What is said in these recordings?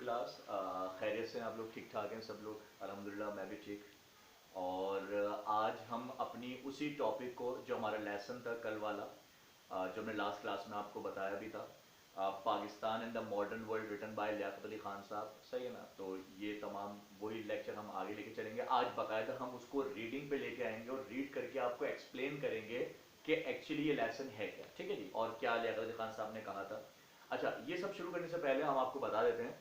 Class. खैरियत से हैं आप लोग? ठीक ठाक हैं सब लोग? अल्हम्दुलिल्लाह मैं भी ठीक। और आज हम अपनी उसी टॉपिक को, जो हमारा लेसन था कल वाला, जो हमने लास्ट क्लास में आपको बताया भी था, Pakistan in the modern world written by Liaquat Ali Khan sahab, सही है ना? तो ये तमाम वही लेक्चर हम आगे लेके चलेंगे। आज बाकायदा हम उसको रीडिंग पे लेके आएंगे और रीड करके आपको एक्सप्लेन करेंगे कि एक्चुअली ये लेसन है क्या, ठीक है जी, और क्या लियाकत अली खान साहब ने कहा था। अच्छा, ये सब शुरू करने से पहले हम आपको बता देते हैं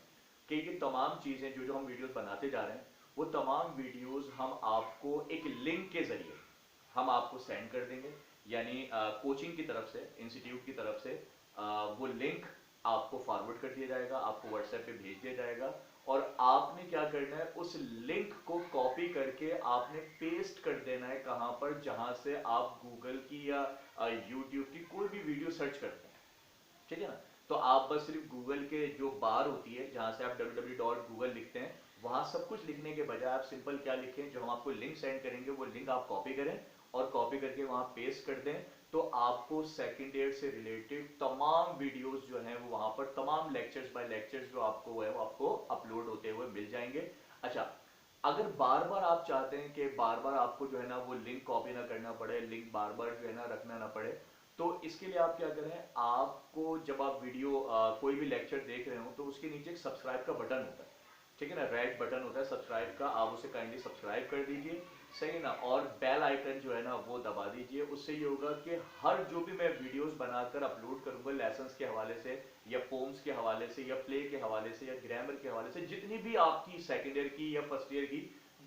कि ये तमाम चीज़ें जो जो हम वीडियोस बनाते जा रहे हैं, वो तमाम वीडियोस हम आपको एक लिंक के ज़रिए हम आपको सेंड कर देंगे। यानी कोचिंग की तरफ से, इंस्टीट्यूट की तरफ से वो लिंक आपको फॉरवर्ड कर दिया जाएगा, आपको व्हाट्सएप पे भेज दिया जाएगा, और आपने क्या करना है, उस लिंक को कॉपी करके आपने पेस्ट कर देना है कहाँ पर, जहाँ से आप गूगल की या यूट्यूब की कोई भी वीडियो सर्च करते हैं, ठीक है ना? तो आप बस सिर्फ गूगल के जो बार होती है, जहाँ से आप www.google लिखते हैं, वहाँ सब कुछ लिखने के बजाय आप सिंपल क्या लिखें, जो हम आपको लिंक सेंड करेंगे वो लिंक आप कॉपी करें और कॉपी करके वहाँ पेस्ट कर दें। तो आपको सेकेंड ईयर से रिलेटेड तमाम वीडियोस जो हैं वो वहाँ पर, तमाम लेक्चर्स बाय लेक्चर्स जो आपको है वो आपको अपलोड होते हुए मिल जाएंगे। अच्छा, अगर बार बार आप चाहते हैं कि बार बार आपको जो है ना वो लिंक कॉपी ना करना पड़े, लिंक बार बार जो है ना रखना ना पड़े, तो इसके लिए आप क्या करें, आपको जब आप वीडियो कोई भी लेक्चर देख रहे हो तो उसके नीचे एक सब्सक्राइब का बटन होता है, ठीक है ना? रेड बटन होता है सब्सक्राइब का, आप उसे काइंडली सब्सक्राइब कर दीजिए, सही है ना? और बेल आइकन जो है ना वो दबा दीजिए। उससे ये होगा कि हर जो भी मैं वीडियोस बनाकर अपलोड करूंगा लेसन्स के हवाले से या पोम्स के हवाले से या प्ले के हवाले से या ग्रामर के हवाले से, जितनी भी आपकी सेकेंड ईयर की या फर्स्ट ईयर की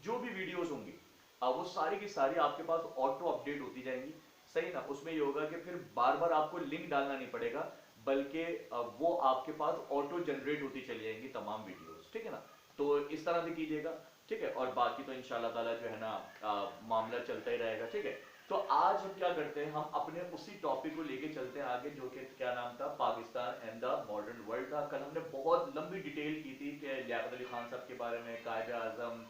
जो भी वीडियोस होंगी, वो सारी की सारी आपके पास ऑटो अपडेट होती जाएंगी, सही ना? उसमें ये होगा कि फिर बार बार आपको लिंक डालना नहीं पड़ेगा, बल्कि वो आपके पास ऑटो जनरेट होती चली जाएंगी तमाम वीडियोस, ठीक है ना? तो इस तरह से कीजिएगा, ठीक है? और बाकी तो इंशाल्लाह ताला जो है ना मामला चलता ही रहेगा, ठीक है? तो आज हम क्या करते हैं, हम अपने उसी टॉपिक को लेके चलते हैं आगे, जो कि क्या नाम था, Pakistan and the modern world था। कल हमने बहुत लंबी डिटेल की थी कि लियाकत अली खान साहब के बारे में, कायद आजम,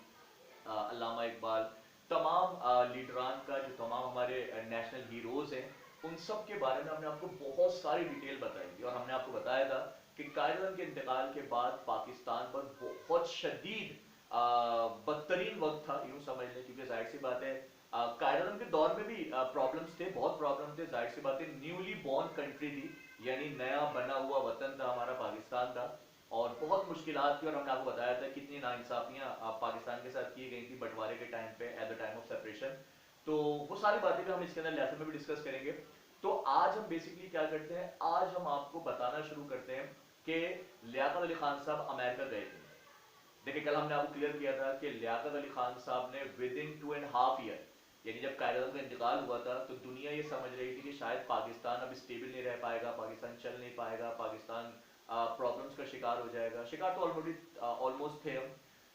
अल्लामा इकबाल, तमाम लीडरान का, जो तमाम हमारे नेशनल हीरोज हैं, उन सब के बारे में हमने आपको बहुत सारी डिटेल बताई थी। और हमने आपको बताया था कि कायद के इंतकाल के बाद पाकिस्तान पर बहुत शदीद बदतरीन वक्त था, यूं समझ लें, क्योंकि जाहिर सी बात है कायद के दौर में भी प्रॉब्लम्स थे, बहुत प्रॉब्लम थे, जाहिर सी बात है, न्यूली बॉर्न कंट्री थी, यानी नया बना हुआ वतन था हमारा पाकिस्तान था, और बहुत मुश्किलात थी। और हमने आपको बताया था कितनी नाइंसाफियां पाकिस्तान के साथ की गई थी बंटवारे के टाइम पे, at the time of separation. तो वो सारी बातें भी हम इसके अंदर लेसन में भी डिस्कस करेंगे। तो आज हम बेसिकली क्या करते हैं, आज हम आपको बताना शुरू करते हैं कि लियाकत अली खान साहब अमेरिका गए थे। देखिए, कल हमने आपको क्लियर किया था कि लियाकत अली खान साहब ने विद इन 2.5 ईयर, यानी जब कायद का इंतकाल हुआ था, तो दुनिया ये समझ रही थी कि शायद पाकिस्तान अब स्टेबल नहीं रह पाएगा, पाकिस्तान चल नहीं पाएगा, पाकिस्तान प्रॉब्लम्स का शिकार हो जाएगा। शिकार तो ऑलमोस्ट थे हम,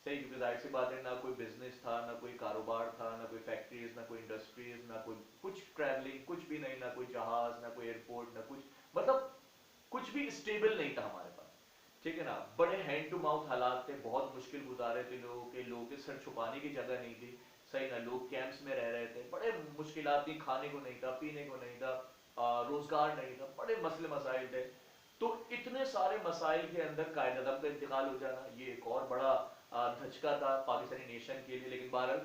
सही, क्योंकि जाहिर सी बात है, ना कोई बिजनेस था, ना कोई कारोबार था, ना कोई फैक्ट्रीज, ना कोई इंडस्ट्रीज, ना कोई कुछ ट्रैवलिंग, कुछ भी नहीं, ना कोई जहाज, ना कोई एयरपोर्ट, ना कुछ, मतलब कुछ भी स्टेबल नहीं था हमारे पास, ठीक है ना? बड़े हैंड टू माउथ हालात थे, बहुत मुश्किल गुजारे थे लोगों के सर छुपाने की जगह नहीं थी, सही ना? लोग कैंप्स में रह रहे थे, बड़े मुश्किलात थी, खाने को नहीं था, पीने को नहीं था, रोजगार नहीं था, बड़े मसले मसाइल थे। तो इतने सारे मसाइल के अंदर कायद आज़म का इंतकाल हो जाना, ये एक और बड़ा धचका था पाकिस्तानी नेशन के लिए। लेकिन बहरहाल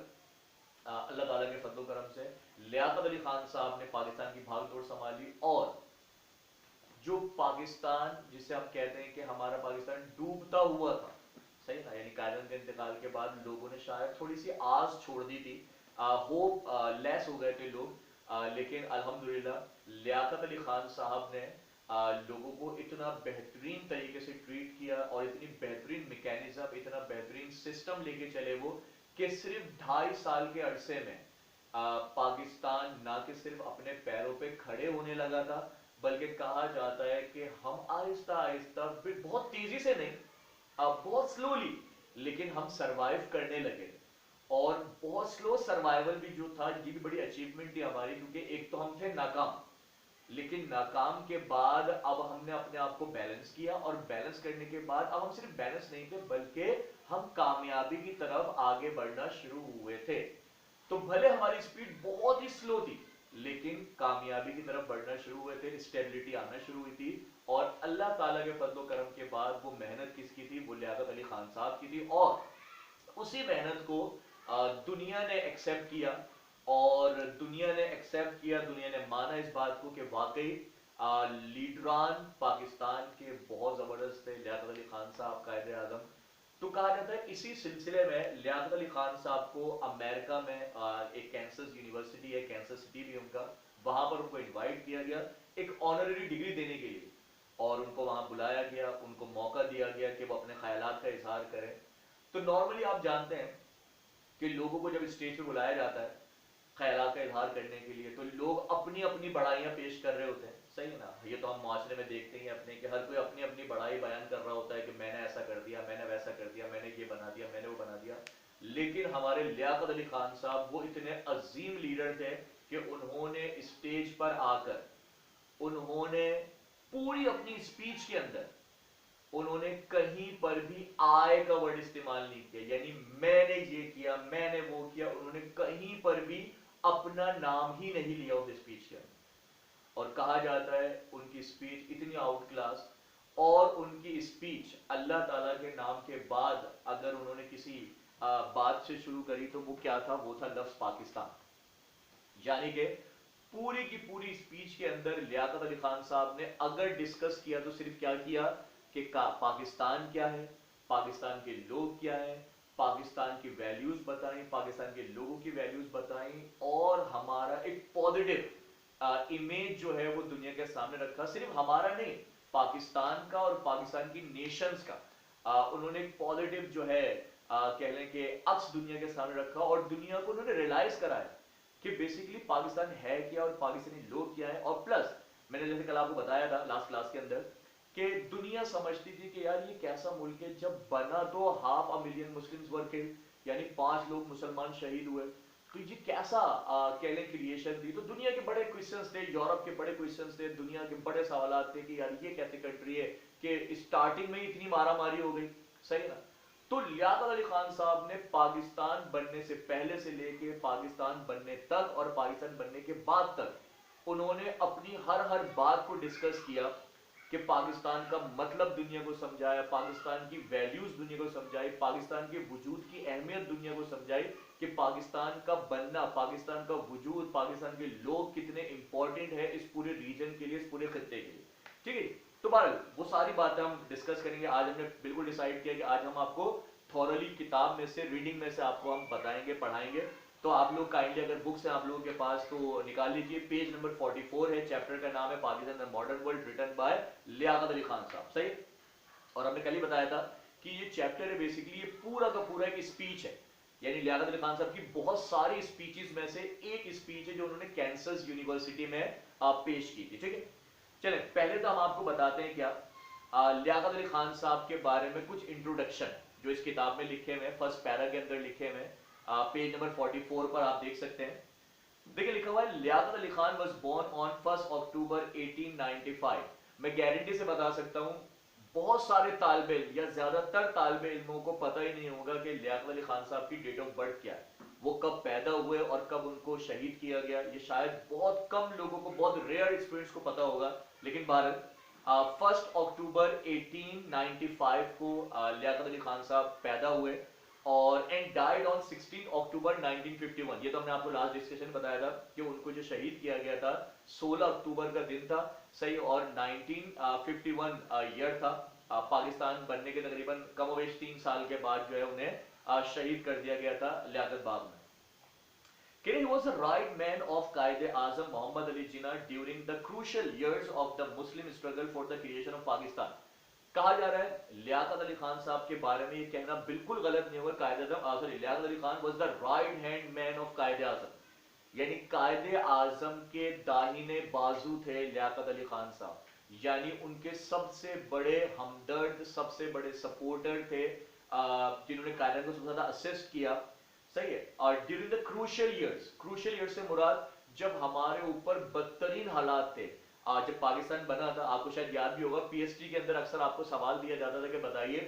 अल्लाह ताला के फजल करम से लियाकत अली खान साहब ने पाकिस्तान की भाग दौड़ संभाली, और जो पाकिस्तान, जिसे हम कहते हैं कि हमारा पाकिस्तान डूबता हुआ था, सही ना, यानी कायद के इंतकाल के बाद लोगों ने शायद थोड़ी सी आस छोड़ दी थी, होप लेस हो गए थे लोग, लेकिन अल्हम्दुलिल्लाह लियाकत अली खान साहब ने लोगों को इतना बेहतरीन तरीके से ट्रीट किया, और इतनी बेहतरीन मैकेनिज्म, इतना बेहतरीन सिस्टम लेके चले वो, कि सिर्फ 2.5 साल के अरसे में पाकिस्तान ना कि सिर्फ अपने पैरों पे खड़े होने लगा था, बल्कि कहा जाता है कि हम आहिस्ता आहिस्ता, बहुत तेजी से नहीं, बहुत स्लोली, लेकिन हम सरवाइव करने लगे। और बहुत स्लो सर्वाइवल भी जो था, ये भी बड़ी अचीवमेंट थी हमारी, क्योंकि एक तो हम थे नाकाम, लेकिन नाकाम के बाद अब हमने अपने आप को बैलेंस किया, और बैलेंस करने के बाद अब हम सिर्फ बैलेंस नहीं थे, बल्कि हम कामयाबी की तरफ आगे बढ़ना शुरू हुए थे। तो भले हमारी स्पीड बहुत ही स्लो थी, लेकिन कामयाबी की तरफ बढ़ना शुरू हुए थे, स्टेबिलिटी आना शुरू हुई थी। और अल्लाह ताला के फजलो करम के बाद वो मेहनत किसकी थी, वो लियाकत अली खान साहब की थी, और उसी मेहनत को दुनिया ने एक्सेप्ट किया, और दुनिया ने एक्सेप्ट किया, दुनिया ने माना इस बात को कि वाकई लीडरान पाकिस्तान के बहुत ज़बरदस्त थे, लियाकत अली खान साहब कायदे आज़म। तो कहा जाता है इसी सिलसिले में लियाकत अली खान साहब को अमेरिका में एक कैंसस यूनिवर्सिटी है, कैंसस सिटी भी उनका, वहां पर उनको इनवाइट किया गया एक ऑनररी डिग्री देने के लिए, और उनको वहां बुलाया गया, उनको मौका दिया गया कि वो अपने ख्यालात का इजहार करें। तो नॉर्मली आप जानते हैं कि लोगों को जब स्टेज पे बुलाया जाता है ख्यालात का इजहार करने के लिए, तो लोग अपनी अपनी बड़ाइयाँ पेश कर रहे होते हैं, सही है ना। ये तो हम माशरे में देखते ही अपने कि हर कोई अपनी अपनी बड़ाई बयान कर रहा होता है कि मैंने ऐसा कर दिया, मैंने वैसा कर दिया, मैंने ये बना दिया, मैंने वो बना दिया। लेकिन हमारे लियाकत अली खान साहब वो इतने अजीम लीडर थे कि उन्होंने स्टेज पर आकर, उन्होंने पूरी अपनी स्पीच के अंदर उन्होंने कहीं पर भी आय का वर्ड इस्तेमाल नहीं किया, यानी मैंने ये किया, मैंने वो किया, उन्होंने कहीं पर भी अपना नाम ही नहीं लिया उस स्पीच के अंदर। और कहा जाता है उनकी स्पीच इतनी आउट क्लास, और उनकी स्पीच अल्लाह ताला के नाम के बाद अगर उन्होंने किसी बात से शुरू करी तो वो क्या था, वो था लफ्ज पाकिस्तान। यानी कि पूरी की पूरी स्पीच के अंदर लियाकत अली खान साहब ने अगर डिस्कस किया तो सिर्फ क्या किया कि पाकिस्तान क्या है, पाकिस्तान के लोग क्या है, पाकिस्तान की वैल्यूज बताएं, पाकिस्तान के लोगों की वैल्यूज बताएं, और हमारा एक पॉजिटिव इमेज जो है वो दुनिया के सामने रखा, सिर्फ हमारा नहीं, पाकिस्तान का और पाकिस्तान की नेशंस का उन्होंने एक पॉजिटिव जो है कह लें कि अक्स दुनिया के सामने रखा, और दुनिया को उन्होंने रियलाइज कराया कि बेसिकली पाकिस्तान है क्या और पाकिस्तानी लोग क्या है। और प्लस मैंने जैसे कल आपको बताया था लास्ट क्लास के अंदर कि दुनिया समझती थी कि यार ये कैसा मुल्क है, जब बना तो 500 मिलियन मुस्लिम्स वर किल्ड, यानी 5 लोग मुसलमान शहीद हुए, तो ये कैसा कह लें क्रिएशन थी। तो दुनिया के बड़े क्वेश्चंस थे, यूरोप के बड़े क्वेश्चंस थे, दुनिया के बड़े सवाल थे कि यार ये कैसी कंट्री है कि स्टार्टिंग में ही इतनी मारामारी हो गई, सही ना। तो लियाकत अली खान साहब ने पाकिस्तान बनने से पहले से लेके पाकिस्तान बनने तक और पाकिस्तान बनने के बाद तक उन्होंने अपनी हर हर बात को डिस्कस किया कि पाकिस्तान का मतलब दुनिया को समझाया, पाकिस्तान की वैल्यूज दुनिया को समझाई, पाकिस्तान के वजूद की अहमियत दुनिया को समझाई कि पाकिस्तान का बनना, पाकिस्तान का वजूद, पाकिस्तान के लोग कितने इंपॉर्टेंट है इस पूरे रीजन के लिए, इस पूरे खत्ते के लिए, ठीक है। तो बहरहाल वो सारी बातें हम डिस्कस करेंगे। आज हमने बिल्कुल डिसाइड किया कि आज हम आपको थॉरली किताब में से, रीडिंग में से आपको हम बताएंगे, पढ़ाएंगे। तो आप लोग काइंडली अगर बुक्स हैं आप लोगों के पास तो निकाल लीजिए, पेज नंबर 44 है, चैप्टर का नाम है Pakistan the modern world, written by Liaquat Ali Khan sahab, सही। और हमने कल ही बताया था कि ये चैप्टर है बेसिकली ये पूरा का पूरा एक स्पीच है, यानी लियाकत अली खान साहब की बहुत सारी स्पीचेस में से एक स्पीच है जो उन्होंने कैंसस यूनिवर्सिटी में पेश की थी, ठीक है। चले पहले तो हम आपको बताते हैं क्या लियाकत अली खान साहब के बारे में कुछ इंट्रोडक्शन जो इस किताब में लिखे हुए हैं, फर्स्ट पैरा के अंदर लिखे हुए हैं, पेज नंबर 44 पर आप देख सकते हैं। देखिए लिखा हुआ है Liaquat Ali Khan was born on 1 October 1895। मैं गारंटी से बता सकता हूं बहुत सारे तालिबे इल्म या ज्यादातर तालिबे इल्मों को पता ही नहीं होगा कि लियाकत अली खान साहब की डेट ऑफ बर्थ क्या है, वो कब पैदा हुए और कब उनको शहीद किया गया। ये शायद बहुत कम लोगों को, बहुत रेयर स्टूडेंट्स को पता होगा। लेकिन भारत 1 अक्टूबर 1895 को लियाकत अली खान साहब पैदा हुए और एंड डाइड ऑन 16 अक्टूबर 1951। ये तो हमने आपको लास्ट डिस्कशन बताया था कि उनको जो शहीद किया गया था 16 अक्टूबर का दिन था, सही। और 1951 ईयर था, पाकिस्तान बनने के तकरीबन कमोवेश 3 साल के बाद जो है उन्हें शहीद कर दिया गया था लियाकत बाग में। He was the right man of Quaid-e-Azam Muhammad Ali Jinnah during the crucial years of the Muslim struggle for the creation of Pakistan। कहा जा रहा है लियाकत अली खान साहब के बारे में ये कहना बिल्कुल गलत नहीं होगा। Liaquat Ali Khan was the right hand man of Quaid-e-Azam, यानी कायद-ए-आज़म के दाहिने बाजू थे लियाकत अली खान साहब, यानी उनके सबसे बड़े हमदर्द, सबसे बड़े सपोर्टर थे जिन्होंने कायद को सबसे ज्यादा असिस्ट किया, सही है। और ड्यूरिंग द क्रूशियल ईयर्स से मुराद जब हमारे ऊपर बदतरीन हालात थे, जब पाकिस्तान बना था, आपको शायद याद भी होगा पीएचडी के अंदर अक्सर आपको सवाल दिया जाता था कि बताइए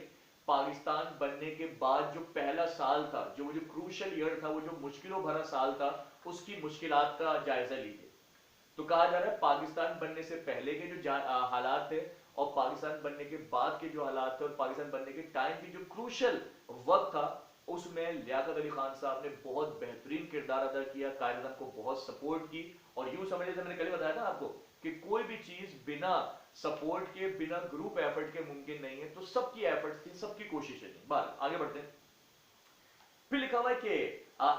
पाकिस्तान बनने के बाद जो पहला साल था, जो क्रूशियल ईयर था, वो जो मुश्किलों भरा साल था, उसकी मुश्किलात का जायजा लीजिए। तो कहा जा रहा है पाकिस्तान बनने से पहले के जो हालात थे और पाकिस्तान बनने के बाद के जो हालात थे और पाकिस्तान बनने के टाइम की जो क्रूशल वक्त था, उसमें लियाकत अली खान साहब ने बहुत बेहतरीन किरदार अदा किया, कायद को बहुत सपोर्ट की। और यूं समझ जैसे मैंने कल बताया ना आपको कि कोई भी चीज बिना सपोर्ट के, बिना ग्रुप एफर्ट के मुमकिन नहीं है। तो सबकी एफर्ट्स थी, सबकी कोशिशें थी। बात आगे बढ़ते हैं। फिर लिखा हुआ है कि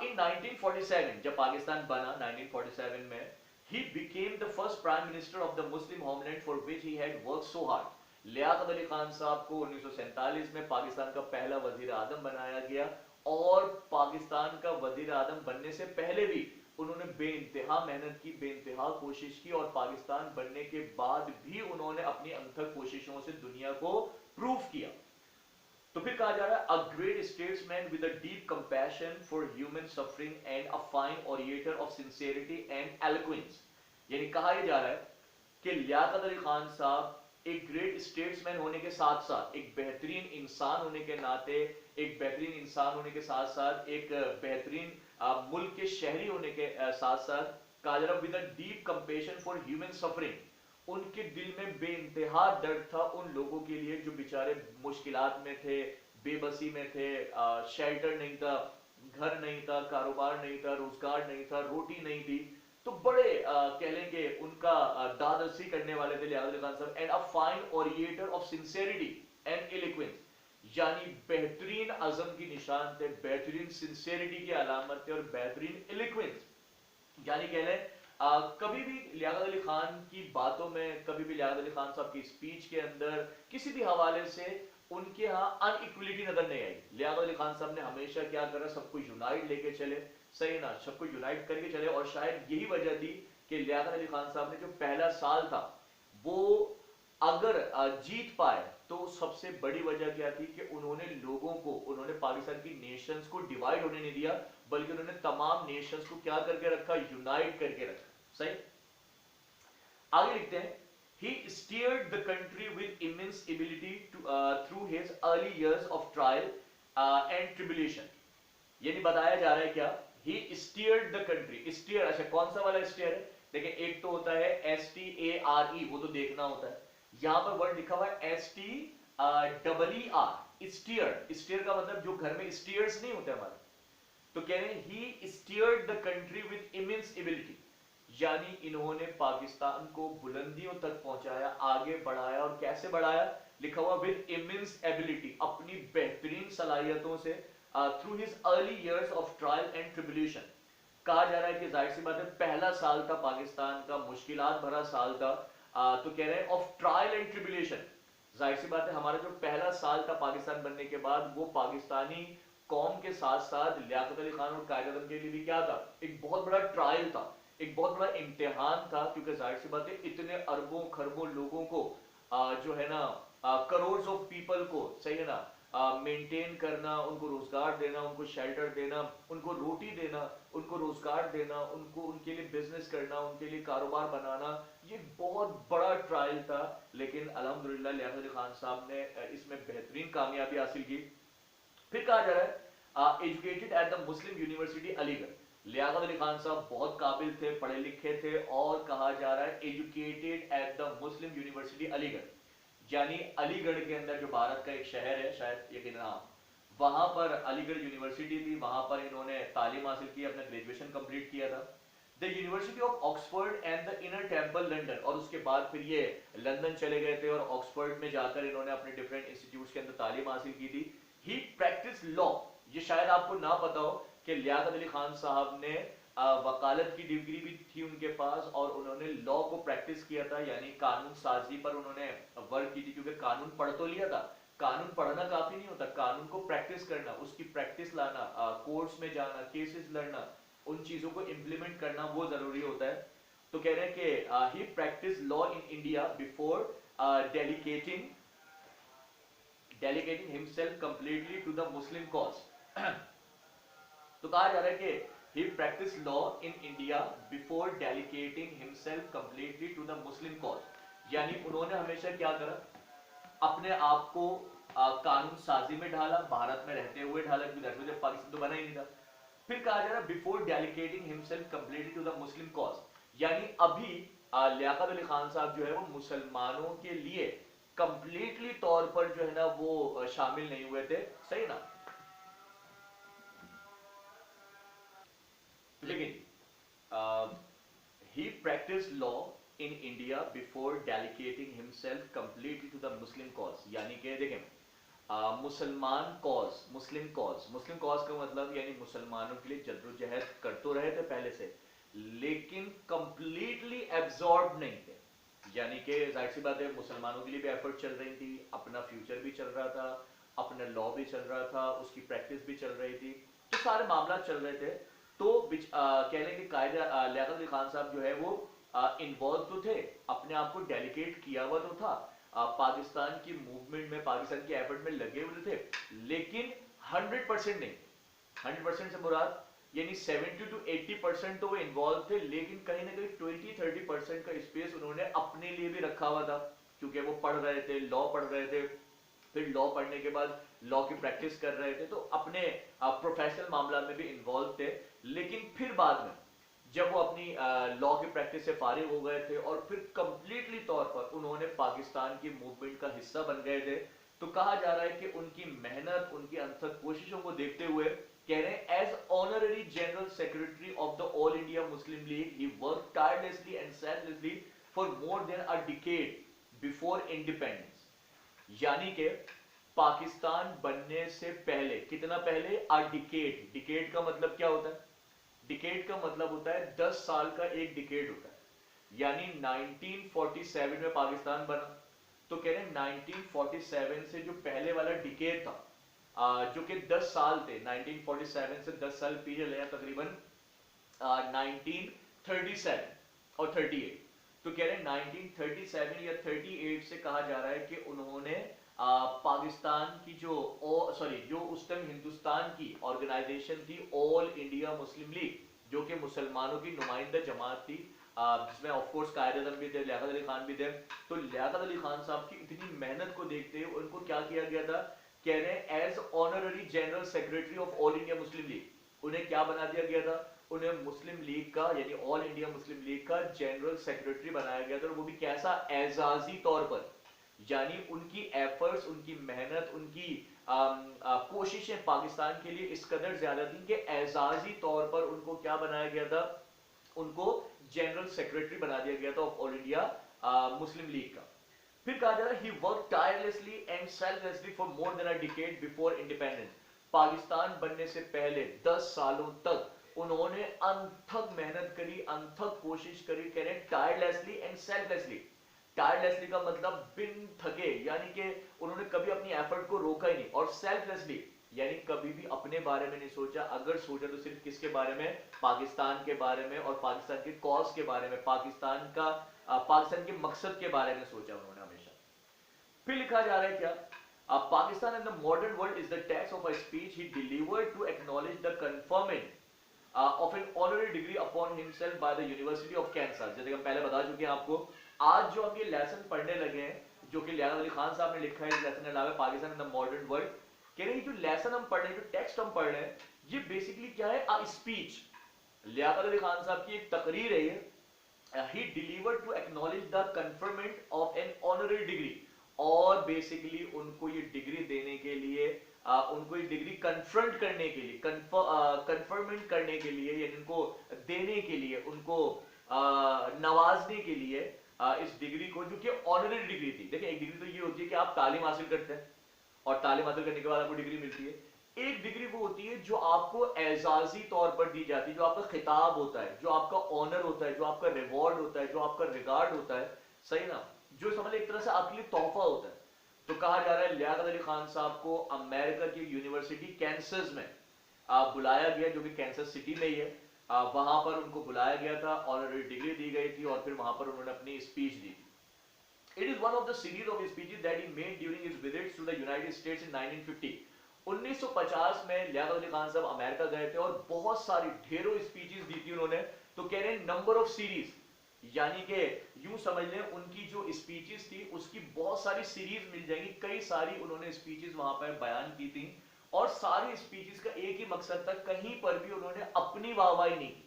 इन 1947 जब पाकिस्तान बना 1947 में, he became the first prime minister of the Muslim homeland for which he had worked so hard। Liaquat Ali Khan साहब को 1947 में पाकिस्तान का पहला वजीर आजम बनाया गया, और पाकिस्तान का वजीर आजम बनने से पहले भी उन्होंने बेइंतहा मेहनत की, बेइंतहा कोशिश की, और पाकिस्तान बनने के बाद भी उन्होंने अपनी अनथक कोशिशों से दुनिया को प्रूव किया। तो फिर कहा जा रहा है a great statesman with a deep compassion for human suffering and a fine orator of sincerity and eloquence. यानी कहा यह जा रहा है कि लियाकत अली खान साहब एक ग्रेट स्टेट्समैन होने के साथ साथ, एक बेहतरीन इंसान होने के नाते, एक बेहतरीन इंसान होने के साथ साथ, एक बेहतरीन मुल्क के शहरी होने के साथ साथ, कहा जा रहा with a deep compassion for human suffering, उनके दिल में बेइंतहा दर्द था उन लोगों के लिए जो बेचारे मुश्किलात में थे, बेबसी में थे, शेल्टर नहीं था, घर नहीं था, कारोबार नहीं था, रोजगार नहीं था, रोटी नहीं थी। तो बड़े कह लेंगे उनका दादरसी करने वाले थे लियाकत अली खान साहब। And a fine orator of sincerity and eloquence, यानी बेहतरीन अज़म की निशान थे, बेहतरीन सिंसियरिटी की अलामत थे, और बेहतरीन एलोक्वेंस, यानी कह लें कभी भी लियाकत अली खान की बातों में, कभी भी लियाकत अली खान साहब की स्पीच के अंदर किसी भी हवाले से उनके यहाँ अनइक्वलिटी नजर नहीं आई। लियाकत अली खान साहब ने हमेशा क्या करा, सबको यूनाइट लेके चले, सही ना, सबको यूनाइट करके चले। और शायद यही वजह थी कि लियाकत अली खान साहब ने जो पहला साल था वो अगर जीत पाए, तो सबसे बड़ी वजह क्या थी कि उन्होंने लोगों को, उन्होंने पाकिस्तान की नेशंस को डिवाइड होने नहीं दिया, बल्कि उन्होंने तमाम नेशंस को क्या करके रखा, यूनाइट करके रखा। सही। आगे लिखते हैं he steered the country with immense ability to, through his early years of trial and tribulation। यानी बताया जा रहा है क्या, he steered the country। steer, अच्छा कौन सा वाला steer है, देखिए एक तो होता है STARE, वो तो देखना होता है, यहां पर वर्ड लिखा हुआ है STEER, स्टीयर। स्टीयर का मतलब जो घर में स्टीयर्स नहीं होते हमारे, तो कह रहे हैं he steered the country with immense ability, यानी इन्होंने पाकिस्तान को बुलंदियों तक पहुंचाया, आगे बढ़ाया। और कैसे बढ़ाया, लिखा हुआ विद इमेंस एबिलिटी, अपनी बेहतरीन सलाहियतों से, through his early years of trial and tribulation. कहा जा रहा है कि जाहिर सी बात है पहला साल था पाकिस्तान का, मुश्किलात भरा साल था, तो कह रहे हैं ऑफ ट्रायल एंड ट्रिब्यूलेशन। जाहिर सी बात है हमारा जो पहला साल था पाकिस्तान बनने के बाद, वो पाकिस्तानी कौम के साथ साथ लियाकत अली खान और कायद आज़म के लिए भी क्या था, एक बहुत बड़ा ट्रायल था, एक बहुत बड़ा इम्तिहान था। क्योंकि जाहिर सी बात है इतने अरबों खरबों लोगों को जो है ना, करोड़ ऑफ पीपल को, सही है ना, मेंटेन करना, उनको रोजगार देना, उनको शेल्टर देना, उनको रोटी देना, उनको रोजगार देना, उनको, उनके लिए बिजनेस करना, उनके लिए कारोबार बनाना, ये बहुत बड़ा ट्रायल था। लेकिन अल्हम्दुलिल्लाह लियाकत अली खान साहब ने इसमें बेहतरीन कामयाबी हासिल की। फिर कहा जा रहा है educated at the Muslim university Aligarh. Liaquat Ali Khan sahab बहुत काबिल थे, पढ़े लिखे थे, और कहा जा रहा है educated at the Muslim university Aligarh, यानी अलीगढ़ के अंदर जो भारत का एक शहर है, शायद यकीनन वहां पर अलीगढ़ यूनिवर्सिटी थी, वहां पर इन्होंने तालीम हासिल की, अपना ग्रेजुएशन कंप्लीट किया था। The university of Oxford and the inner temple London, और उसके बाद फिर ये लंदन चले गए थे और ऑक्सफोर्ड में जाकर इन्होंने अपने डिफरेंट इंस्टीट्यूट्स के अंदर तालीम हासिल की थी। ही प्रैक्टिस लॉ, ये शायद आपको ना पता हो कि लियाकत अली खान साहब ने वकालत की डिग्री भी थी उनके पास, और उन्होंने लॉ को प्रैक्टिस किया था, यानी कानून साजी पर उन्होंने वर्क की थी। क्योंकि कानून पढ़ तो लिया था, कानून पढ़ना काफी नहीं होता, कानून को प्रैक्टिस करना, उसकी प्रैक्टिस लाना, कोर्ट्स में जाना, केसेस लड़ना, उन चीजों को इंप्लीमेंट करना, वो जरूरी होता है। तो कह रहे हैं कि he practice law in India before delegating himself completely to the Muslim cause। तो कहा जा रहा है कि he practiced law in India before delegating himself completely to the Muslim cause, यानी उन्होंने हमेशा क्या करा, अपने आप को कानून साजी में ढाला, भारत में रहते हुए ढाला, क्योंकि पाकिस्तान तो बना ही नहीं था। फिर कहा जा रहा है before delegating himself completely to the Muslim cause, यानी अभी लियाकत अली खान साहब जो है वो मुसलमानों के लिए कंप्लीटली तौर पर जो है ना वो शामिल नहीं हुए थे, सही ना। लेकिन he practiced law in India before dedicating himself completely to the Muslim cause। यानी कि देखें, मुसलमान कॉज, मुस्लिम कॉज का मतलब यानी मुसलमानों के लिए जद्दोजहद कर तो रहे थे पहले से, लेकिन कंप्लीटली एब्जॉर्ब नहीं थे। यानी कि जाहिर सी बात है, मुसलमानों के लिए भी एफर्ट चल रही थी, अपना फ्यूचर भी चल रहा था, अपना लॉ भी चल रहा था, उसकी प्रैक्टिस भी चल रही थी, तो सारे मामला चल रहे थे। तो कह लें कि कायदे लियाकत अली खान साहब जो है वो इन्वॉल्व तो थे, अपने आप को डेलीकेट किया हुआ तो था, पाकिस्तान की मूवमेंट में, पाकिस्तान के एफर्ट में लगे हुए थे, लेकिन 100% नहीं। 100% से मुराद यानी 70 to 80% तो वो इन्वॉल्व थे, लेकिन कहीं ना कहीं 20-30% का स्पेस उन्होंने अपने लिए भी रखा हुआ था, क्योंकि वो पढ़ रहे थे, लॉ पढ़ रहे थे, फिर लॉ पढ़ने के बाद लॉ की प्रैक्टिस कर रहे थे, तो अपने प्रोफेशनल मामला में भी इन्वॉल्व थे। लेकिन फिर बाद में जब वो अपनी लॉ की प्रैक्टिस से फारिग हो गए थे और फिर कंप्लीटली तौर पर उन्होंने पाकिस्तान की मूवमेंट का हिस्सा बन गए थे, तो कहा जा रहा है कि उनकी मेहनत, उनकी अथक कोशिशों को देखते हुए कह रहे हैं, as honorary general secretary of the All India Muslim League he work tirelessly and selflessly for more than a decade before independence. यानी कि पाकिस्तान बनने से पहले, कितना पहले, अ डिकेड। डिकेड का मतलब क्या होता है? डिकेड का मतलब होता है 10 साल का एक डिकेड होता है। यानी 1947 में पाकिस्तान बना, तो कह रहे हैं 1947 से जो पहले वाला डिकेड था, जो कि 10 साल थे, 1947 से 10 साल पीरियड है तकरीबन 1937 और 38, तो कह रहे हैं 1937 या 38 से कहा जा रहा है कि उन्होंने पाकिस्तान की जो उस टाइम हिंदुस्तान की ऑर्गेनाइजेशन थी ऑल इंडिया मुस्लिम लीग, जो कि मुसलमानों की नुमाइंदा जमात थी, जिसमें ऑफ कोर्स कायद-ए-आज़म भी थे, लियाकत अली खान भी थे। तो लियाकत अली खान साहब की इतनी मेहनत को देखते हुए उनको क्या किया गया था, कह रहे हैं as honorary general secretary of all India Muslim League, उन्हें क्या बना दिया गया था, उन्हें मुस्लिम लीग का यानी ऑल इंडिया मुस्लिम लीग का जनरल सेक्रेटरी बनाया गया था, और वो भी कैसा, एजाजी तौर पर। यानी उनकी एफर्ट्स, उनकी मेहनत, उनकी कोशिशें पाकिस्तान के लिए इस कदर ज्यादा थी कि एजाजी तौर पर उनको क्या बनाया गया था, उनको जनरल सेक्रेटरी बना दिया गया था of all India Muslim League का। फिर कहा जा रहा है he work tirelessly and selflessly for more than a decade before independence. Pakistan बनने से पहले 10 सालों तक उन्होंने अनथक मेहनत करी, अनथक कोशिश करी, कह रहे हैं टायरलेसली एंड सेल्फलेसली। टायरलेसली का मतलब बिन थके, यानी कि उन्होंने कभी अपनी एफर्ट को रोका ही नहीं, और सेल्फलेसली यानी कभी भी अपने बारे में नहीं सोचा, अगर सोचा तो सिर्फ किसके बारे में, पाकिस्तान के बारे में और पाकिस्तान के कॉज के बारे में, पाकिस्तान के मकसद के बारे में सोचा उन्होंने हमेशा। फिर लिखा जा रहा है क्या, Pakistan in the modern world is the text of a speech he delivered to acknowledge the conferment of an honorary degree upon himself by the University of Kansas। जैसे हम पहले बता चुके हैं आपको, आज जो हम ये लेसन पढ़ने लगे हैं, जो कि लियाकत अली खान साहब ने लिखा है, इस लेसन का नाम है Pakistan in the modern world. कह रहे हैं जो लेसन हम पढ़ रहे हैं, जो टेक्स्ट हम पढ़ रहे हैं, ये बेसिकली क्या है, अ स्पीच। लियाकत अली खान साहब की एक तकरीर है ये, he delivered to acknowledge the conferment of an honorary degree, और बेसिकली उनको ये डिग्री देने के लिए, उनको ये डिग्री कन्फ्रंट करने के लिए, कन्फर्मेंट करने के लिए, यानी उनको देने के लिए, उनको नवाजने के लिए इस डिग्री को, जो कि ऑनररी डिग्री थी। देखिए, एक डिग्री तो ये होती है कि आप तालीम हासिल करते हैं और तालीम हासिल करने के बाद आपको डिग्री मिलती है। एक डिग्री वो होती है जो आपको एजाजी तौर पर दी जाती है, जो आपका खिताब होता है, जो आपका ऑनर होता है, जो आपका रिवॉर्ड होता है, जो आपका रिगार्ड होता है, सही ना, जो समझ एक तरह से आपके लिए तोहफा होता है। तो कहा जा रहा है लियाकत अली खान साहब को अमेरिका की यूनिवर्सिटी कैंसस में बुलाया गया, जो कि कैंसस सिटी में ही है, वहां पर उनको बुलाया गया था, ऑनररी डिग्री दी गई थी, और फिर वहां पर उन्होंने अपनी speech the. It is one of the series of speeches that he made during his visits to the United States in 1950। 1950 में लियाकत अली खान साहब अमेरिका गए थे और बहुत सारी ढेरों स्पीचेस दी थी उन्होंने। तो कह रहे हैं नंबर ऑफ सीरीज, यानी कि यूं समझ लें उनकी जो स्पीचेस थी उसकी बहुत सारी सीरीज मिल जाएंगी, कई सारी उन्होंने स्पीचेस वहां पर बयान की थी, और सारी स्पीचेस का एक ही मकसद था, कहीं पर भी उन्होंने अपनी वाहवाही नहीं की,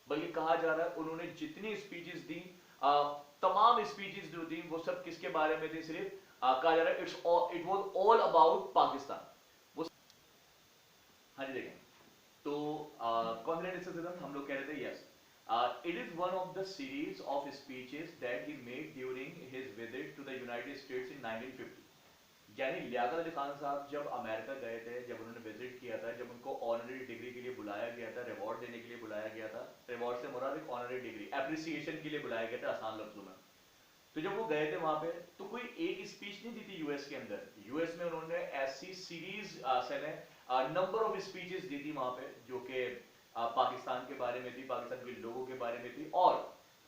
बल्कि कहा जा रहा है उन्होंने जितनी स्पीचेस दी, तमाम स्पीचेस जो थी वो सब किसके बारे में थी, सिर्फ कहा जा रहा है it was all about Pakistan. वो, हाँ जी देखें, तो कॉन्फिडेंट सिटीजन हम लोग कह रहे थे yes, it is one of the series of speeches that he made during his visit to the United States in 1950। यानी लियाकत अली खान साहब जब अमेरिका गए थे, जब उन्होंने विजिट किया था, जब उनको ऑनररी डिग्री के लिए बुलाया गया था, रिवॉर्ड देने के लिए बुलाया गया था, रिवॉर्ड से मुराद एक ऑनररी डिग्री एप्रिसिएशन के लिए बुलाया गया था आसान लफ्जों में। तो जब वो गए थे वहां पे तो कोई एक स्पीच नहीं दी थी यूएस के अंदर। यूएस में उन्होंने ऐसी सीरीज नंबर ऑफ स्पीचेस दी थी वहां पे जो कि पाकिस्तान के बारे में थी, पाकिस्तान के लोगों के बारे में थी। और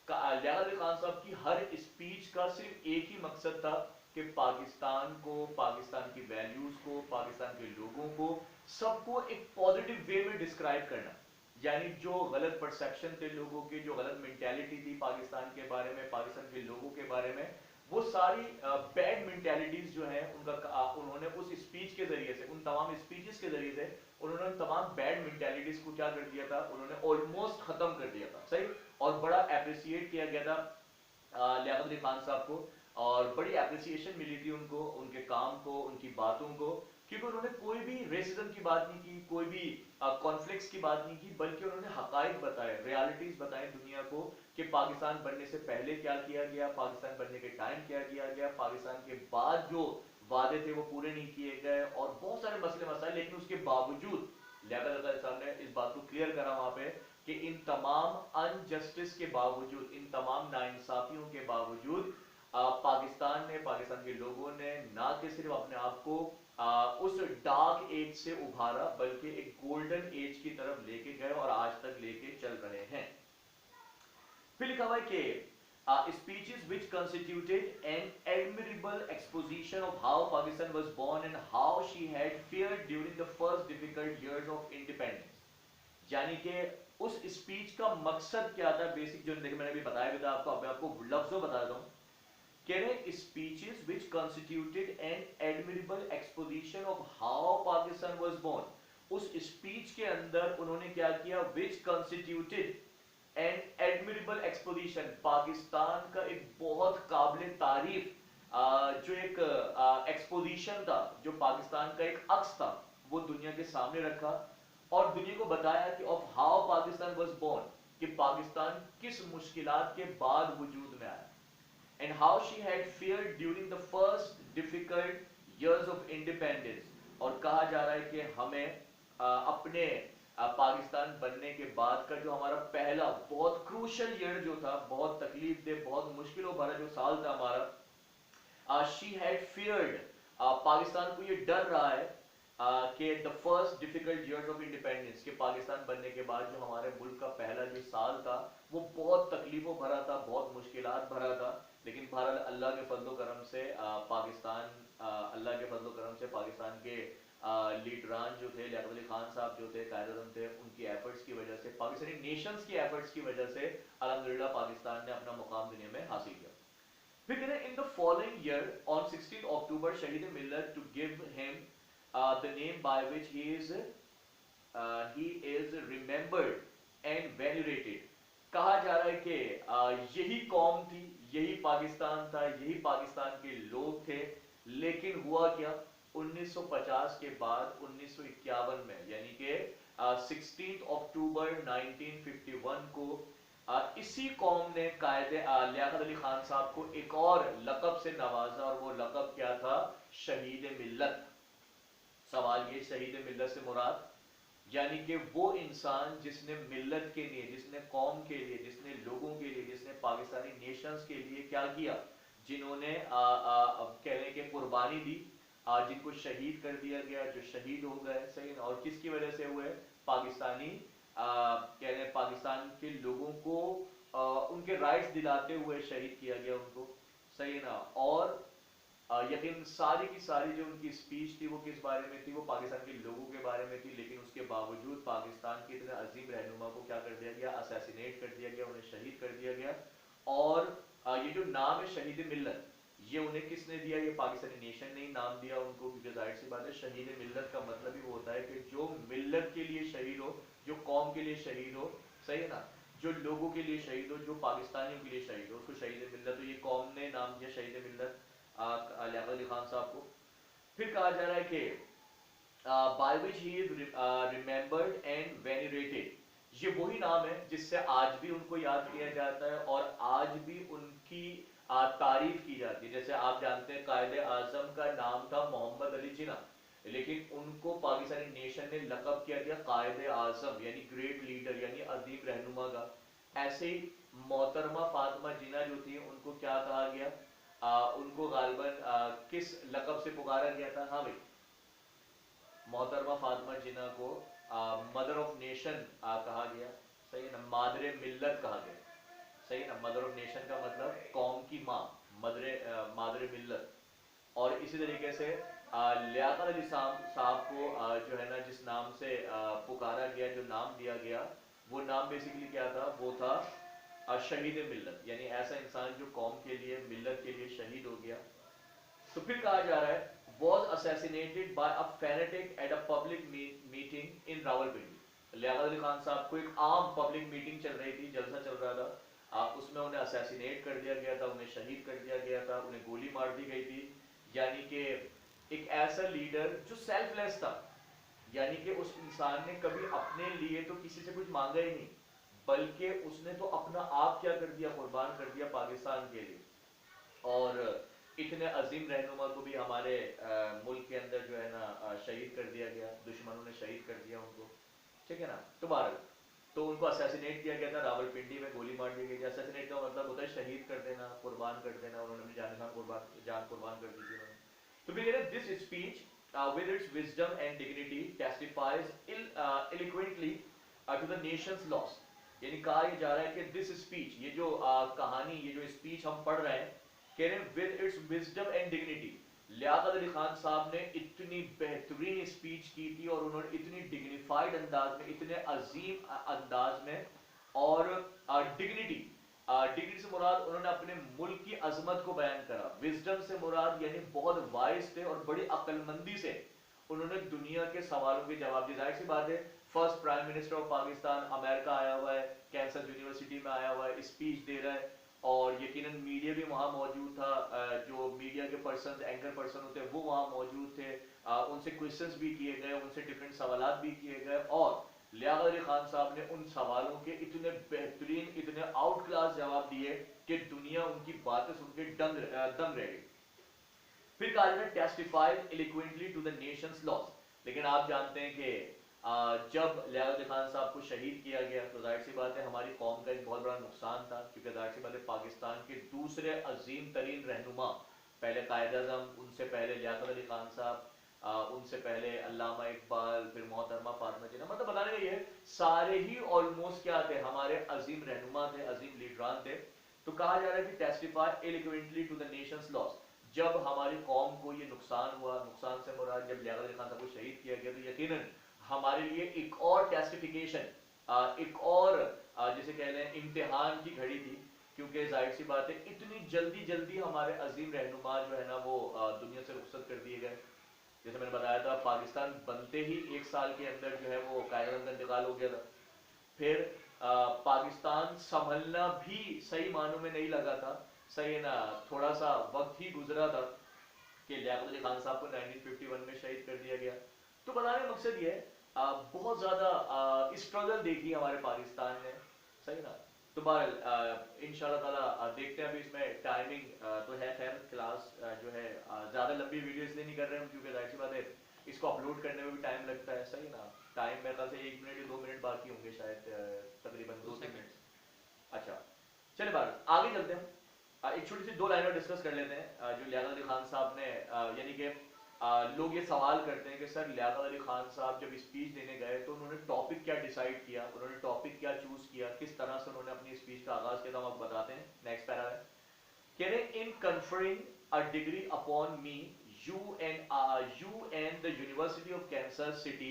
लियाकत अली खान साहब की हर स्पीच का सिर्फ एक ही मकसद था कि पाकिस्तान को, पाकिस्तान की वैल्यूज को, पाकिस्तान के लोगों को, सबको एक पॉजिटिव वे में डिस्क्राइब करना। यानी जो गलत परसेप्शन थे लोगों के, जो गलत मेंटेलिटी थी पाकिस्तान के बारे में, पाकिस्तान के लोगों के बारे में, वो सारी बैड मेंटेलिटीज जो है उनका उन्होंने उस स्पीच के जरिए से, उन तमाम स्पीचेस के जरिए से उन्होंने तमाम बैड मेंटेलिटीज को क्या कर दिया था, उन्होंने ऑलमोस्ट खत्म कर दिया था। सही, और बड़ा अप्रिशिएट किया गया था लियाकत अली खान साहब को, और बड़ी अप्रिसिएशन मिली थी उनको, उनके काम को, उनकी बातों को, क्योंकि उन्होंने कोई भी रेसिज्म की बात नहीं की, कोई भी कॉन्फ्लिक्ट्स की बात नहीं की, बल्कि उन्होंने हकाइक बताए, रियलिटीज बताए दुनिया को कि पाकिस्तान बनने से पहले क्या किया गया, पाकिस्तान बनने के टाइम क्या किया गया, पाकिस्तान के बाद जो वादे थे वो पूरे नहीं किए गए, और बहुत सारे मसले मसाइल। लेकिन उसके बावजूद लियाकत अली साहब ने इस बात को क्लियर करा वहां पे कि इन तमाम अनजस्टिस के बावजूद, इन तमाम नाइंसाफियों के बावजूद पाकिस्तान ने, पाकिस्तान के लोगों ने ना कि सिर्फ अपने आप को उस डार्क एज से उभारा, बल्कि एक गोल्डन एज की तरफ लेके गए और आज तक लेके चल रहे हैं। फिर लिखा हुआ है कि speeches which constituted an admirable exposition of how Pakistan was born and how she had fared during the first difficult years of independence। यानी कि उस स्पीच का मकसद क्या था, बेसिक जो देखिए मैंने अभी बताया भी था आपको, अब मैं आपको लफ्जों बता देता हूं। कह रहे speeches which constituted an admirable exposition of how Pakistan was born। उस स्पीच के अंदर उन्होंने क्या किया, which constituted an admirable exposition, Pakistan का एक बहुत काबिल तारीफ जो एक एक्सपोजिशन था, जो पाकिस्तान का एक अक्स था, वो दुनिया के सामने रखा और दुनिया को बताया कि of how Pakistan was born, कि पाकिस्तान किस मुश्किलात के बाद वजूद में आया, and how she had fared during the first difficult years of independence। और कहा जा रहा है कि हमें अपने पाकिस्तान बनने के बाद का जो हमारा पहला बहुत क्रूशल ईयर जो था, बहुत तकलीफ दे, बहुत मुश्किलों भरा जो साल था हमारा, शी हैड फियर्ड, पाकिस्तान को ये डर रहा है कि the first difficult years of independence, कि पाकिस्तान बनने के बाद जो हमारे मुल्क का पहला जो साल था वो बहुत तकलीफों भरा था, बहुत मुश्किलात भरा था। लेकिन बहरहाल अल्लाह के फजलो करम से अल्लाह के फजलो करम से पाकिस्तान के लीडरान जो थे, लियाकत अली खान साहब जो थे, कायद-ए-आज़म थे, उनकी एफर्ट्स की वजह से, पाकिस्तानी नेशंस की एफर्ट्स की वजह से अल्हम्दुलिल्लाह पाकिस्तान ने अपना मुकाम दुनिया में हासिल किया। फिर कहते हैं in the following year on 16 October Shaheed Millat to give him the name by which he is remembered and venerated. कहा जा रहा है कि यही कौम थी, यही पाकिस्तान था, यही पाकिस्तान के लोग थे। लेकिन हुआ क्या, 1950 के बाद 1951 में, यानी कि 16 अक्टूबर 1951 को इसी कौम ने लियाकत अली खान साहब को एक और लकब से नवाजा, और वो लकब क्या था, शहीद मिल्लत। सवाल ये, शहीद मिल्लत से मुराद यानी कि वो इंसान जिसने मिल्लत के लिए, जिसने कौम के लिए, जिसने लोगों के लिए, जिसने पाकिस्तानी नेशंस के लिए क्या किया, जिन्होंने कह रहे कि कुर्बानी दी, जिनको शहीद कर दिया गया, जो शहीद हो गए, सही ना। और किसकी वजह से हुए, पाकिस्तानी कह रहे पाकिस्तान के लोगों को उनके राइट्स दिलाते हुए शहीद किया गया उनको, सही ना। और यकीन सारी की सारी जो उनकी स्पीच थी वो किस बारे में थी, वो पाकिस्तान के लोगों के बारे में थी। लेकिन उसके बावजूद पाकिस्तान के इतने अजीम रहनुमा को क्या कर दिया गया, असैसिनेट कर दिया गया, उन्हें शहीद कर दिया गया। और ये जो नाम है शहीद मिल्लत, ये उन्हें किसने दिया, ये पाकिस्तानी नेशन ने ही नाम दिया उनको, क्योंकि जाहिर सी बात है शहीद मिल्लत का मतलब ही वो होता है कि जो मिल्लत के लिए शहीद हो, जो कौम के लिए शहीद हो, सही है ना, जो लोगों के लिए शहीद हो, जो पाकिस्तानियों के लिए शहीद हो, उसको शहीद मिल्लत। तो ये कौम ने नाम दिया शहीद मिल्लत। लियाकत अली खान साहब को। फिर कहा जा रहा है कि by which he is remembered and venerated, ये वही नाम है जिससे आज भी उनको याद किया जाता है और आज भी उनकी तारीफ की जाती है। जैसे आप जानते हैं कायदे आजम का नाम था मोहम्मद अली जिन्ना, लेकिन उनको पाकिस्तानी नेशन ने लक़ब किया दिया कायदे आजम, यानी ग्रेट लीडर, यानी अजीम रहनुमा का। ऐसे ही मोहतरमा फातिमा जिन्ना जो थी उनको क्या कहा गया, उनको गालिबन किस लक़ब से पुकारा गया था? हाँ भाई, मोहतरमा फातिमा जिन्ना को मदर ऑफ नेशन कहा गया, सही है ना, मादरे मिल्लत कहा गया, सही है ना। मदर ऑफ नेशन का मतलब कौम की माँ, मादरे मिल्लत। और इसी तरीके से लियाकत अली साहब को जो है ना जिस नाम से पुकारा गया, जो नाम दिया गया, वो नाम बेसिकली क्या था? वो था शहीद मिल्लत, यानी ऐसा इंसान जो कौम के लिए, मिल्लत के लिए शहीद हो गया। तो फिर कहा जा रहा है was assassinated by a fanatic at a public meeting in Rawalpindi। Liaquat Ali Khan साहब को एक आम पब्लिक मीटिंग चल रही थी, जलसा चल रहा था, उसमें उन्हें असैसिनेट कर दिया गया था, उन्हें शहीद कर दिया गया था, उन्हें गोली मार दी गई थी। यानी कि एक ऐसा लीडर जो सेल्फलेस था, यानी कि उस इंसान ने कभी अपने लिए तो किसी से कुछ मांगा ही नहीं, बल्कि उसने तो अपना आप क्या कर दिया, कुर्बान कर दिया पाकिस्तान के लिए। और इतने अजीम रहनुमा को भी हमारे मुल्क के अंदर जो है ना शहीद कर दिया गया, दुश्मनों ने शहीद कर दिया उनको, ठीक है ना। तो भारत तो उनको असैसिनेट किया गया था, रावलपिंडी में गोली मार दी गई थी। असैसिनेट का मतलब होता है शहीद कर देना, कुर्बान कर देना, उन्होंने अपनी जान कुर्बान कर दी थी उन्होंने। तो फिर this speech with its wisdom and dignity testifies eloquently to the nation's loss। यानी कहा यह जा रहा है कि दिस स्पीच, ये जो कहानी, ये जो स्पीच हम पढ़ रहे हैं, कह रहे हैं with its wisdom and dignity. Liaquat Ali Khan साहब ने इतनी बेहतरीन स्पीच की थी और उन्होंने इतनी डिग्निफाइड अंदाज में, इतने अजीम अंदाज में, और डिग्निटी, डिग्निटी से मुराद उन्होंने अपने मुल्क की अजमत को बयान करा। विजडम से मुराद यानी बहुत वाइज थे और बड़ी अक्लमंदी से उन्होंने दुनिया के सवालों के जवाब दिए। जाहिर सी बात है, first prime minister of Pakistan America आया हुआ है, कैंसर यूनिवर्सिटी में आया हुआ है, स्पीच दे रहा है, और यकीनन मीडिया भी वहाँ मौजूद था, जो मीडिया के पर्सन, एंकर पर्सन होते हैं वो वहाँ मौजूद थे, उनसे क्वेश्चंस भी किए गए, उनसे डिफरेंट सवालात भी किए गए, और लियाकत अली खान साहब ने उन सवालों के इतने बेहतरीन, इतने आउट क्लास जवाब दिए कि दुनिया उनकी बातें सुन के दंग रह गई। फिर कहा जाता है testified eloquently to the nation's loss. लेकिन आप जानते हैं कि जब लियाकत अली खान साहब को शहीद किया गया तो जाहिर सी बात है हमारी कौम का एक बहुत बड़ा नुकसान था, क्योंकि जाहिर सी बात है पाकिस्तान के दूसरे अजीम तरीन रहनुमा, पहले कायद-ए-आज़म, उनसे पहले लियाकत अली खान साहब, उनसे पहले अल्लामा इकबाल, फिर मोहतरमा फातिमा जिन्ना, मतलब बताने का ये सारे ही ऑलमोस्ट क्या थे, हमारे अजीम रहनुमा थे, अजीम लीडरान थे। तो कहा जा रहा है कि testify eloquently to the nation's loss. जब हमारी कौम को ये नुकसान हुआ, नुकसान से मुराद जब लियाकत अली खान साहब को शहीद किया गया, तो यकीनन हमारे लिए एक और टेस्टिफिकेशन, एक और जिसे कह लें इम्तिहान की घड़ी थी, क्योंकि जाहिर सी बात है इतनी जल्दी जल्दी हमारे अजीम रहनुमा जो है ना वो दुनिया से रुखसत कर दिए गए। जैसे मैंने बताया था, पाकिस्तान बनते ही 1 साल के अंदर जो है वो कायद-ए-आज़म का इंतकाल हो गया था। फिर पाकिस्तान संभलना भी सही मानों में नहीं लगा था, सही है ना, थोड़ा सा वक्त ही गुजरा था कि लियाकत अली खान साहब को 1951 में शहीद कर दिया गया। तो बताने का मकसद ये है, बहुत ज़्यादा स्ट्रगल देखी हमारे पाकिस्तान ने, सही ना। तो बहरहाल इंशाल्लाह ताला देखते हैं। अभी इसमें टाइमिंग तो है, खैर क्लास जो है ज़्यादा लंबी वीडियो इसलिए नहीं कर रहे हम, क्योंकि जाहिर सी बात है इसको अपलोड करने में भी टाइम लगता है, सही ना। टाइम मेरे ख्याल से 1 मिनट या 2 मिनट बाकी होंगे शायद, तकरीबन 2-3 मिनट। अच्छा चलिए बहरहाल आगे चलते हैं। एक छोटी सी 2 लाइनें डिस्कस कर लेते हैं। जो लियाकत अली खान साहब ने, यानी कि लोग ये सवाल करते हैं कि सर लियाकत अली खान साहब जब स्पीच देने गए तो उन्होंने टॉपिक क्या डिसाइड किया, उन्होंने टॉपिक क्या चूज किया, किस तरह से उन्होंने अपनी स्पीच का आगाज किया, तो हम आपको बताते हैं। नेक्स्ट पैरा है, कह रहे in conferring a degree upon me you and the University of Kansas City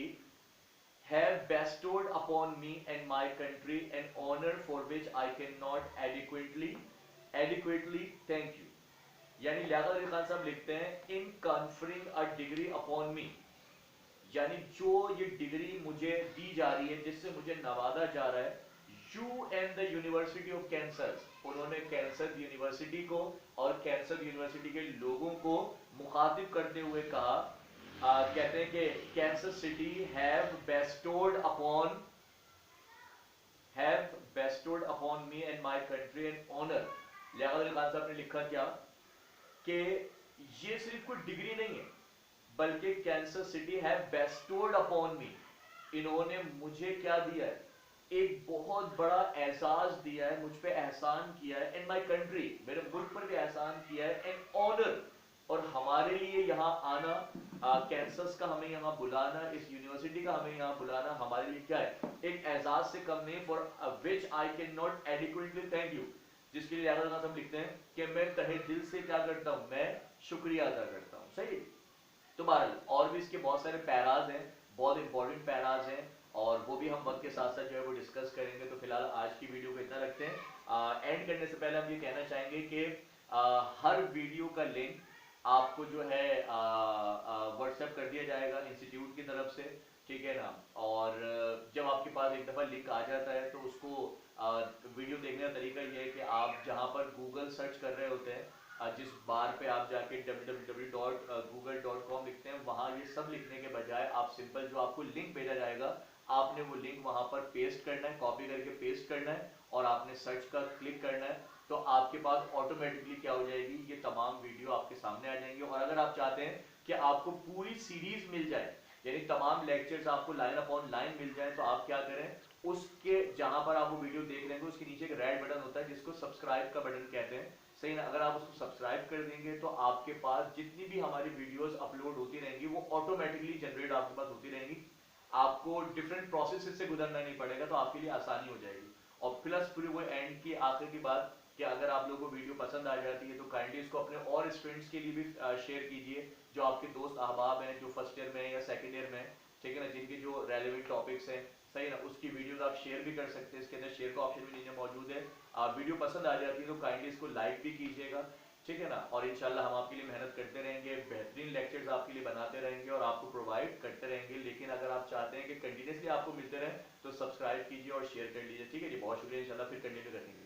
have bestowed upon me and my country an honor for which I cannot adequately thank you। यानी लियाकत अली खान साहब लिखते हैं in conferring a degree upon me, यानी जो ये degree मुझे दी जा रही है, जिससे मुझे नवाजा जा रहा है, चू and the university of cancer, उन्होंने कैंसर यूनिवर्सिटी को और कैंसर यूनिवर्सिटी के लोगों को मुखातिब करते हुए कहा, कहते हैं कि Kansas City have bestowed upon me and my country an honor। Liaquat Ali Khan साहब ने लिखा क्या कि ये सिर्फ कोई डिग्री नहीं है, बल्कि Kansas City have bestowed upon me, इन्होंने मुझे क्या दिया है, एक बहुत बड़ा एहसास दिया है, मुझ पे एहसान किया है, एंड माई कंट्री, मेरे मुल्क पर भी एहसान किया है, एंड ऑनर, और हमारे लिए यहाँ आना, कैंसर्स का हमें यहाँ बुलाना, इस यूनिवर्सिटी का हमें यहाँ बुलाना हमारे लिए क्या है, एक एहसास से कम नहीं, for which I can not adequately thank you, जिसके लिए हम लिखते हैं कि मैं तहे दिल से क्या करता हूँ, मैं शुक्रिया अदा करता हूँ। सही। तो बहरहाल और भी इसके बहुत सारे पैराज हैं, बहुत इंपॉर्टेंट पैराज हैं, और वो भी हम वक्त के साथ साथ जो है वो डिस्कस करेंगे। तो फिलहाल आज की वीडियो को इतना रखते हैं। एंड करने से पहले हम ये कहना चाहेंगे कि हर वीडियो का लिंक आपको जो है व्हाट्सएप कर दिया जाएगा इंस्टीट्यूट की तरफ से, ठीक है ना। और जब आपके पास एक दफ़ा लिंक आ जाता है तो उसको वीडियो देखने का तरीका ये है कि आप जहाँ पर गूगल सर्च कर रहे होते हैं, जिस बार पे आप जाके www.google.com लिखते हैं, वहाँ ये सब लिखने के बजाय आप सिंपल जो आपको लिंक भेजा जाएगा, आपने वो लिंक वहाँ पर पेस्ट करना है, कॉपी करके पेस्ट करना है, और आपने सर्च का क्लिक करना है, तो आपके पास ऑटोमेटिकली क्या हो जाएगी, ये तमाम वीडियो आपके सामने आ जाएंगे। और अगर आप चाहते हैं कि आपको पूरी सीरीज मिल जाए, यानी तमाम लेक्चर्स आपको लाइन अपॉन लाइन मिल जाए, तो आप क्या करें, उसके जहां पर आप वो वीडियो देख रहे हैं उसके नीचे एक रेड बटन होता है जिसको सब्सक्राइब का बटन कहते हैं, सही ना। अगर आप उसको सब्सक्राइब कर देंगे तो आपके पास जितनी भी हमारी वीडियोस अपलोड होती रहेंगी वो ऑटोमेटिकली जनरेट आपके पास होती रहेंगी, आपको डिफरेंट प्रोसेस से गुजरना नहीं पड़ेगा, तो आपके लिए आसानी हो जाएगी। और प्लस पूरी वो एंड की आखिर की बात कि अगर आप लोगों को वीडियो पसंद आ जाती है तो काइंडली इसको अपने और स्टूडेंट्स के लिए भी शेयर कीजिए, जो आपके दोस्त अहबाब हैं, जो फर्स्ट ईयर में या सेकंड ईयर में, ठीक है ना, जिनके जो रेलेवेंट टॉपिक्स हैं, सही ना, उसकी वीडियोस आप शेयर भी कर सकते हैं। इसके अंदर शेयर का ऑप्शन भी नीचे मौजूद है। आप वीडियो पसंद आ जाती है तो काइंडली इसको लाइक भी कीजिएगा, ठीक है ना। और इंशाल्लाह हम आपके लिए मेहनत करते रहेंगे, बेहतरीन लेक्चर्स आपके लिए बनाते रहेंगे और आपको प्रोवाइड करते रहेंगे। लेकिन अगर आप चाहते हैं कि कंटिन्यूसली आपको मिलते रहे तो सब्सक्राइब कीजिए और शेयर कर लीजिए, ठीक है जी। बहुत शुक्रिया, इंशाल्लाह फिर कंटिन्यू करेंगे।